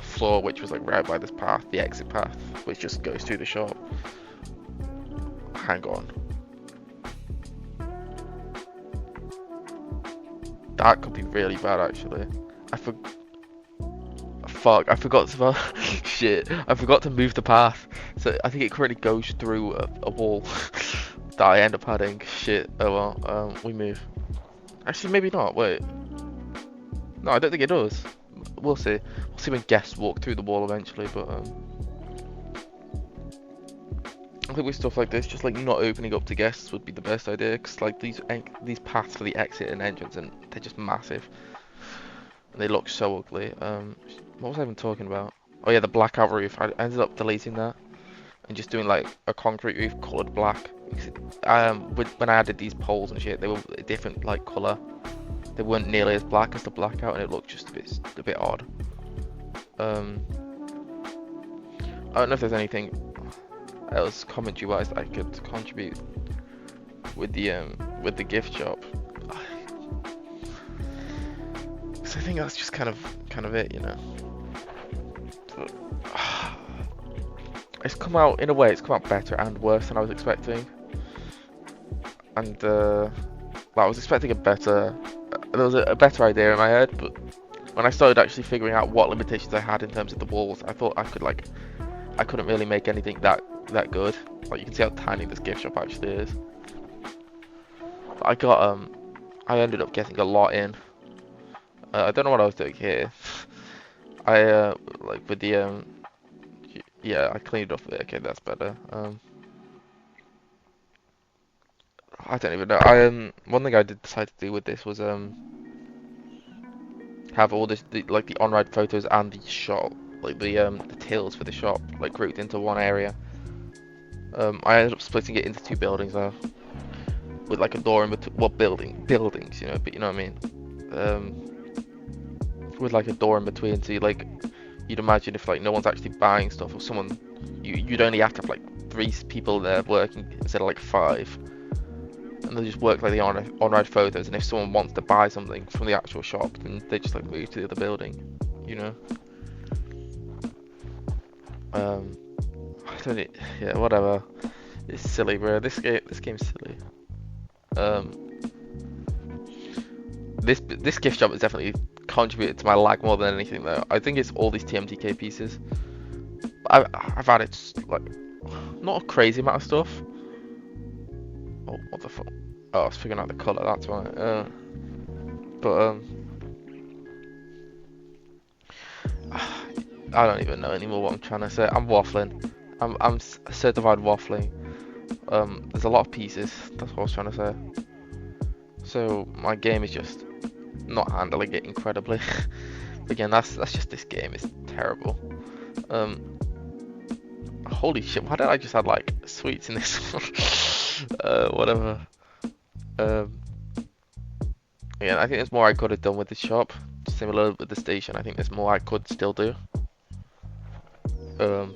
floor, which was like right by this path, the exit path, which just goes through the shop. Hang on. That could be really bad, actually. Fuck, I forgot to shit. I forgot to move the path. So I think it currently goes through a wall that I end up adding. Shit. Oh well. We move. Actually, maybe not. Wait. No, I don't think it does. We'll see. We'll see when guests walk through the wall eventually. But I think with stuff like this, just like not opening up to guests would be the best idea. Cause like these paths for the exit and entrance, and they're just massive. And they look so ugly. What was I even talking about? Oh yeah, the blackout roof. I ended up deleting that and just doing like a concrete roof colored black. When I added these poles and shit, they were a different like color. They weren't nearly as black as the blackout, and it looked just a bit odd. I don't know if there's anything else commentary wise that I could contribute with the gift shop. So I think that's just kind of it, you know. But, it's come out, in a way, it's come out better and worse than I was expecting. And well, I was expecting there was a better idea in my head, but when I started actually figuring out what limitations I had in terms of the walls, I thought I couldn't really make anything that good. Like, you can see how tiny this gift shop actually is. But I ended up getting a lot in. I don't know what I was doing here. Like with the yeah, I cleaned up a bit. Okay, that's better. I don't even know. One thing I did decide to do with this was have all like the on-ride photos and the shop, like the tills for the shop, like grouped into one area. I ended up splitting it into two buildings though, with like a door in between. Well, buildings, you know, but you know what I mean. With like a door in between, so you'd imagine if like no one's actually buying stuff, or someone, you'd only have to have like 3 people there working instead of like 5, and they just work like the on-ride photos, and if someone wants to buy something from the actual shop, then they just like move to the other building, you know. I don't, yeah, whatever. It's silly, bro. This game's silly. This gift shop has definitely contributed to my lag more than anything, though. I think it's all these TMTK pieces. I've added like not a crazy amount of stuff. Oh, what the fuck? Oh, I was figuring out the color. That's why. But I don't even know anymore what I'm trying to say. I'm waffling. I'm certified waffling. There's a lot of pieces. That's what I was trying to say. So my game is just not handling it incredibly. Again, that's just this game. It's terrible. Holy shit! Why did I just add like sweets in this one? Whatever. Again, I think there's more I could have done with the shop. Similar with the station. I think there's more I could still do. But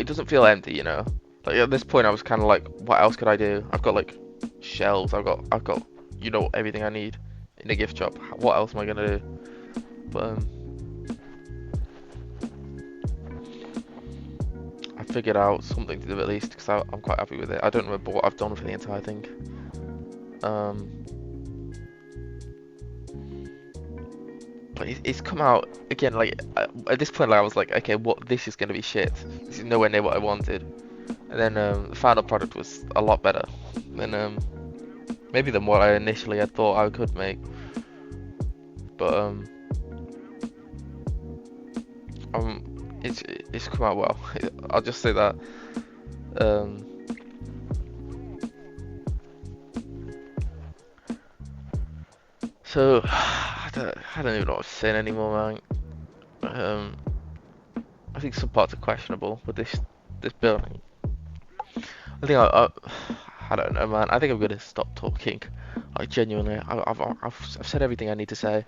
it doesn't feel empty, you know. Like at this point, I was kind of like, what else could I do? I've got like shelves. I've got, you know, everything I need in a gift shop. What else am I gonna do? But I figured out something to do at least, because I'm quite happy with it. I don't remember what I've done for the entire thing. But it's come out again. Like at this point, like, I was like, okay, this is gonna be shit. This is nowhere near what I wanted. And then the final product was a lot better than maybe than what I initially had thought I could make. But it's come out well. I'll just say that. So I don't even know what I'm saying anymore, man. I think some parts are questionable with this building. I think I don't know, man. I think I'm gonna stop talking. Like genuinely, I've said everything I need to say.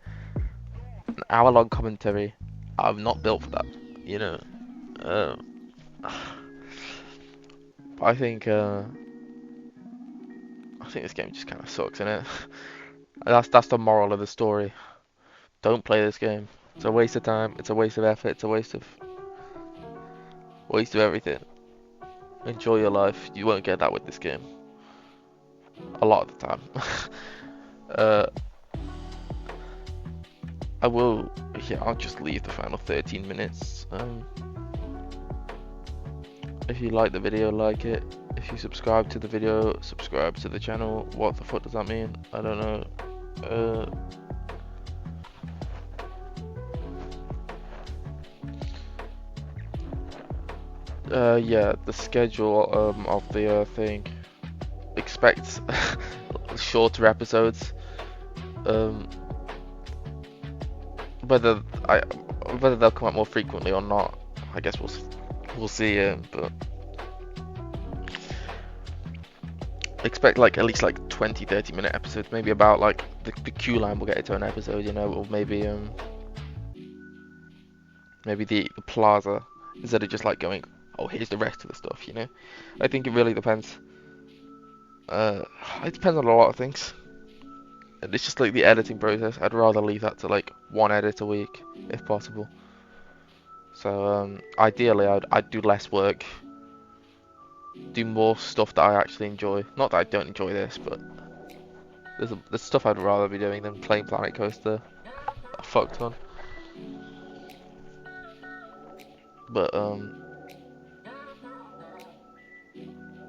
An hour-long commentary. I'm not built for that, you know. I think this game just kind of sucks, innit? That's the moral of the story. Don't play this game. It's a waste of time. It's a waste of effort. It's a waste of everything. Enjoy your life. You won't get that with this game. A lot of the time. I will. Yeah, I'll just leave the final 13 minutes. If you like the video, like it. If you subscribe to the video, subscribe to the channel. What the fuck does that mean? I don't know. Yeah, the schedule of the thing. Expect shorter episodes. Whether they'll come out more frequently or not, I guess we'll see. But expect like at least like 20-30 minute episodes, maybe about like the queue line will get its own episode, you know, or maybe the plaza, instead of just like going, oh, here's the rest of the stuff, you know. I think it really depends. It depends on a lot of things. And it's just like the editing process. I'd rather leave that to like one edit a week if possible. So ideally I'd do less work, do more stuff that I actually enjoy. Not that I don't enjoy this, but there's stuff I'd rather be doing than playing Planet Coaster a fuck ton. But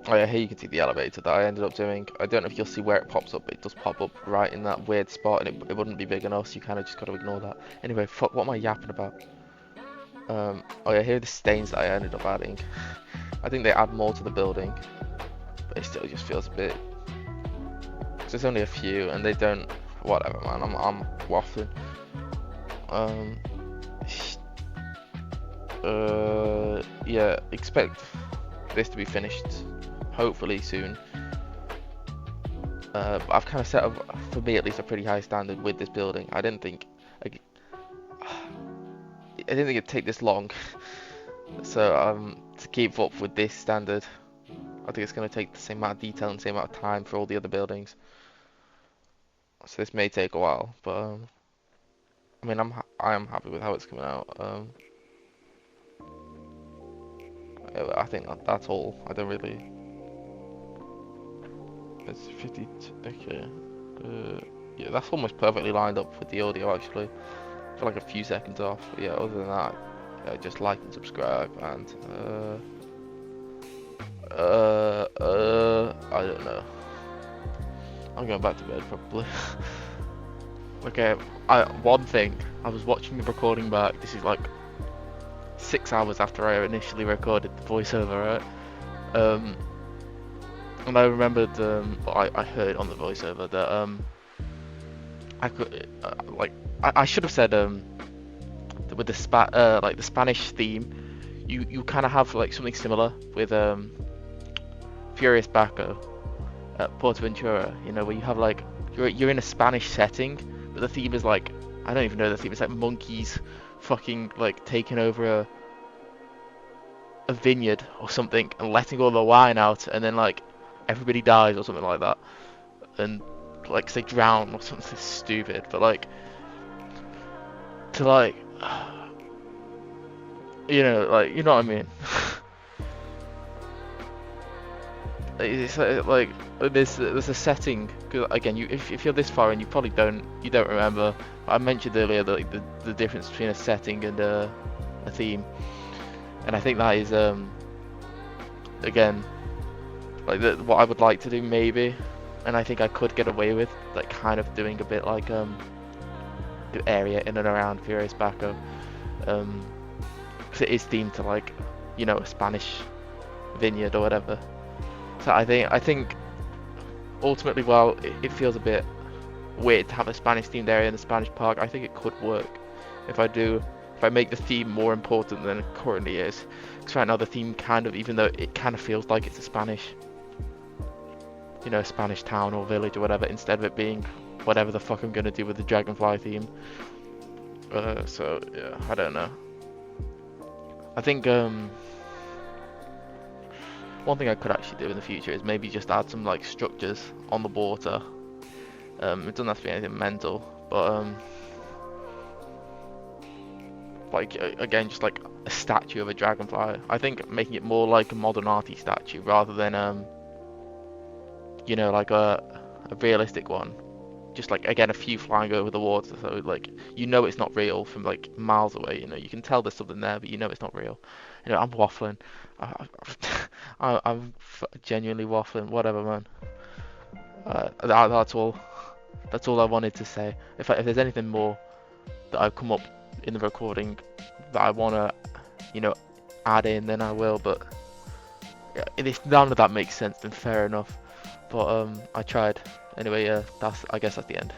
oh yeah, here you can see the elevator that I ended up doing. I don't know if you'll see where it pops up, but it does pop up right in that weird spot, and it wouldn't be big enough, so you kind of just got to ignore that. Anyway, fuck, what am I yapping about? Oh yeah, here are the stains that I ended up adding. I think they add more to the building, but it still just feels a bit. Cause there's only a few, and they don't. Whatever, man. I'm waffling. Yeah, expect this to be finished hopefully soon. I've kind of set up, for me at least, a pretty high standard with this building. I didn't think it'd take this long. So to keep up with this standard, I think it's going to take the same amount of detail and the same amount of time for all the other buildings. So this may take a while, but I mean, I am happy with how it's coming out. I think that's all. I don't really. It's 50. Okay. Yeah, that's almost perfectly lined up with the audio actually. For like a few seconds off. But yeah, other than that, yeah, just like and subscribe and I don't know. I'm going back to bed probably. Okay, one thing, I was watching the recording back. This is like 6 hours after I initially recorded the voiceover, right? And I remembered, I heard on the voiceover that I could I should have said with the like the Spanish theme, you kind of have like something similar with Furious Baco at Portaventura, you know, where you have like you're in a Spanish setting, but the theme is like, I don't even know the theme. It's like monkeys fucking like taking over a vineyard or something and letting all the wine out, and then like everybody dies or something like that, and like they drown or something stupid. But like to like, you know, like, you know what I mean. It's like there's a setting, cause again, if you're this far and you probably don't remember, I mentioned earlier the difference between a setting and a theme, and I think that is again like what I would like to do maybe, and I think I could get away with like kind of doing a bit like the area in and around Furious Baco, because it is themed to like, you know, a Spanish vineyard or whatever. So I think ultimately, while it feels a bit weird to have a Spanish themed area in the Spanish park, I think it could work if I make the theme more important than it currently is. Because right now the theme kind of, even though it kind of feels like it's a Spanish, you know, Spanish town or village or whatever, instead of it being whatever the fuck I'm gonna do with the Dragonfly theme. So yeah, I don't know. I think One thing I could actually do in the future is maybe just add some like structures on the water. It doesn't have to be anything mental, but like again, just like a statue of a dragonfly. I think making it more like a modern arty statue rather than you know, like a realistic one. Just like again, a few flying over the water, so like you know it's not real from like miles away. You know, you can tell there's something there, but you know it's not real. You know, I'm waffling. I'm genuinely waffling. Whatever, man. That's all. That's all I wanted to say. If there's anything more that I've come up in the recording that I wanna, you know, add in, then I will. But yeah, if none of that makes sense, then fair enough. But I tried. Anyway, I guess that's the end.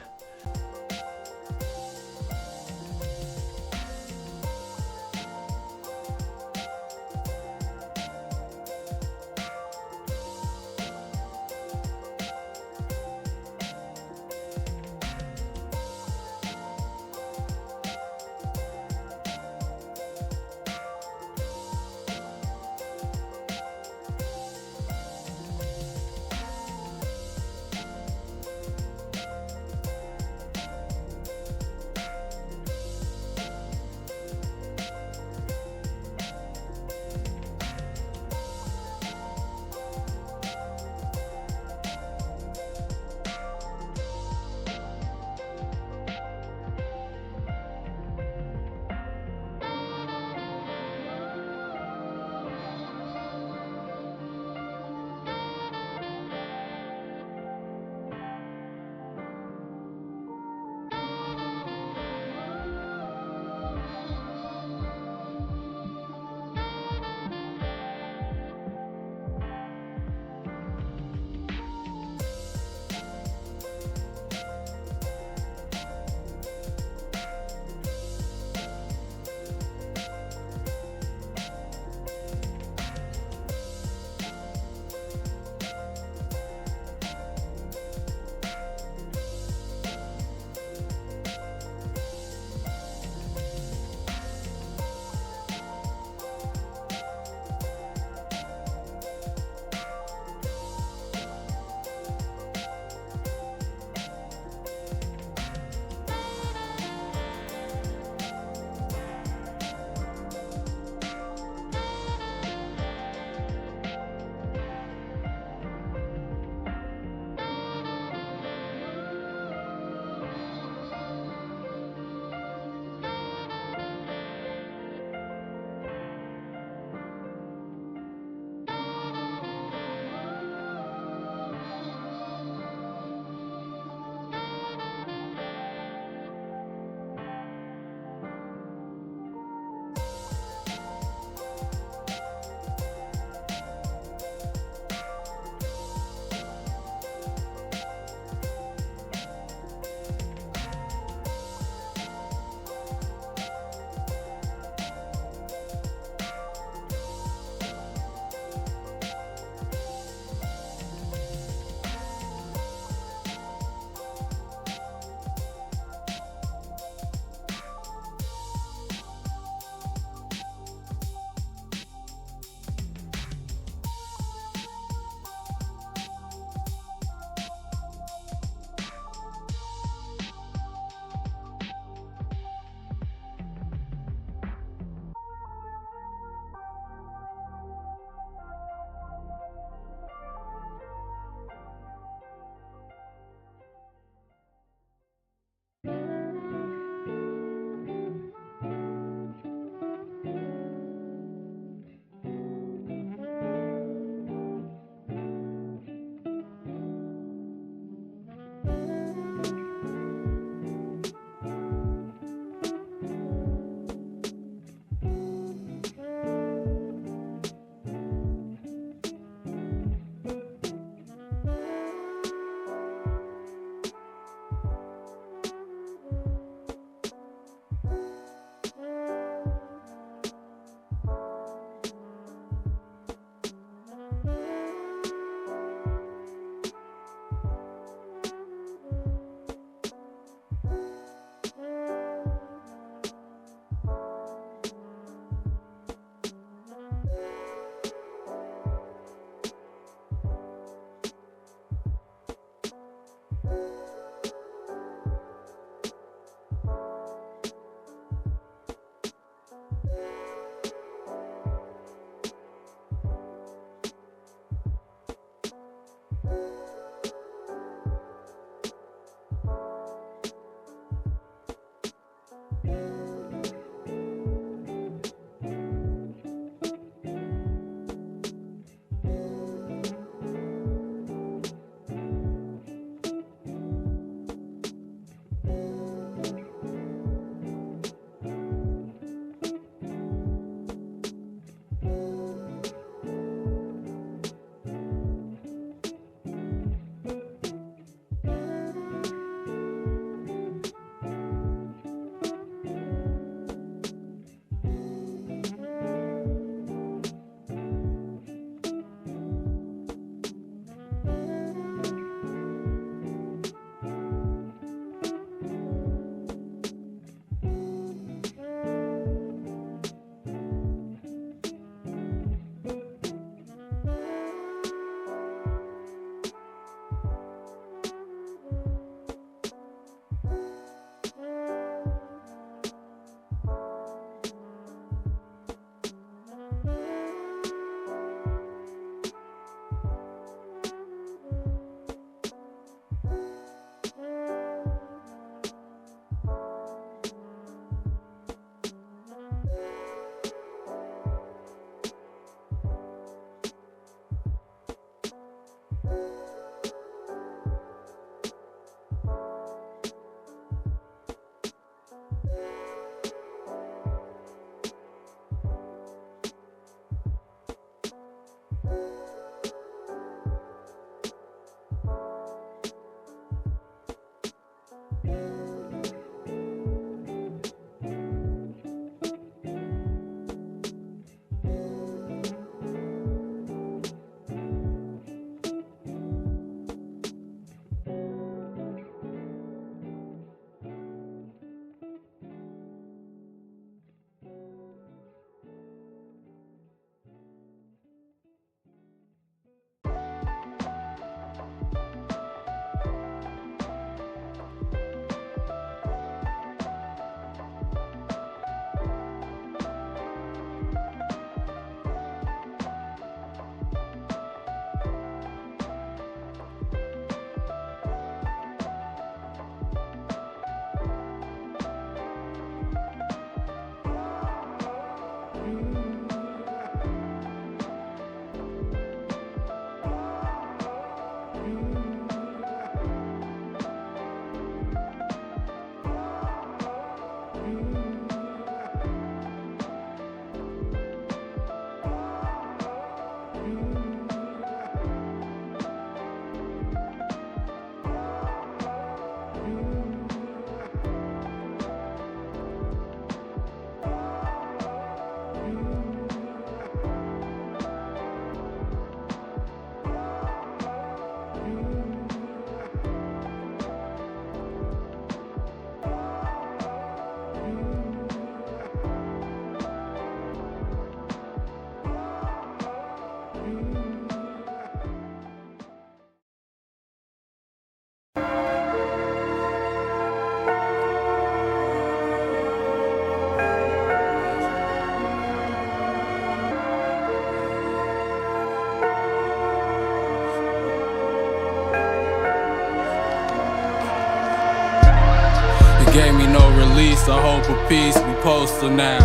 Gave me no release, a hope of peace, we postal now.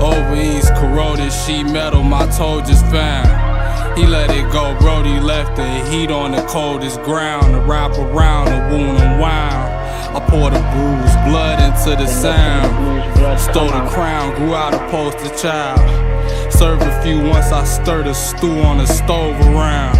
Over east, corroded sheet metal, my toe just found. He let it go, Brody left the heat on the coldest ground. To wrap around, the wound unwound. I poured a bruised blood into the sound. Stole the crown, grew out a poster child. Served a few once I stirred a stew on the stove around.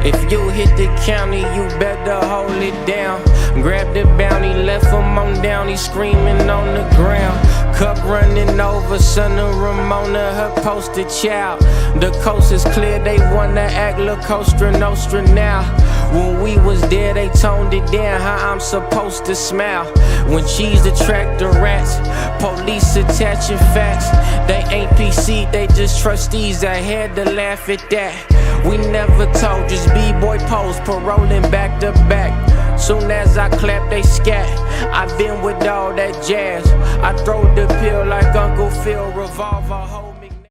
If you hit the county, you better hold it down. Grab the bounty, left him on down, he screaming on the ground. Cup running over, son of Ramona, her poster child. The coast is clear, they wanna act La Costa Nostra now. When we was there, they toned it down, how I'm supposed to smile. When cheese attract the rats, police attaching facts. They ain't PC, they just trustees, I had to laugh at that. We never told, just B-boy pose, paroling back to back. Soon as I clap, they scat. I been with all that jazz. I throw the pill like Uncle Phil, revolver hold.